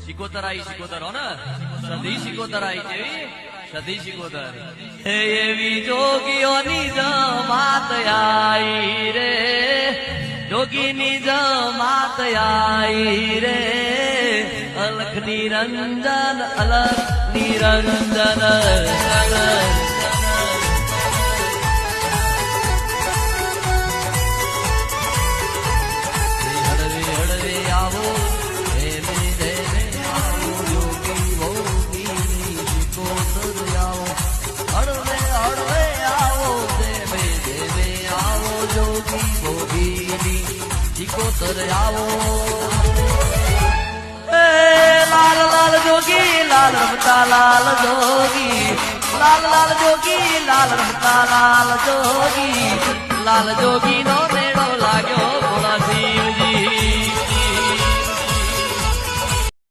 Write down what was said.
શિકોતર આઈ શિકોતર હો ને સધી શિકોતર આઈ જેવી સધી શિકોતર હે એવી જોગીઓની જમાત આઈ રે જોગીની જમાત આઈ રે અલખ નિરંજન અલખ નિરંજન શિકોતર આવો લાલ લાલ જોગી લાલ રમતા લાલ જોગી લાલ લાલ જોગી લાલ રમતા લાલ જોગી નો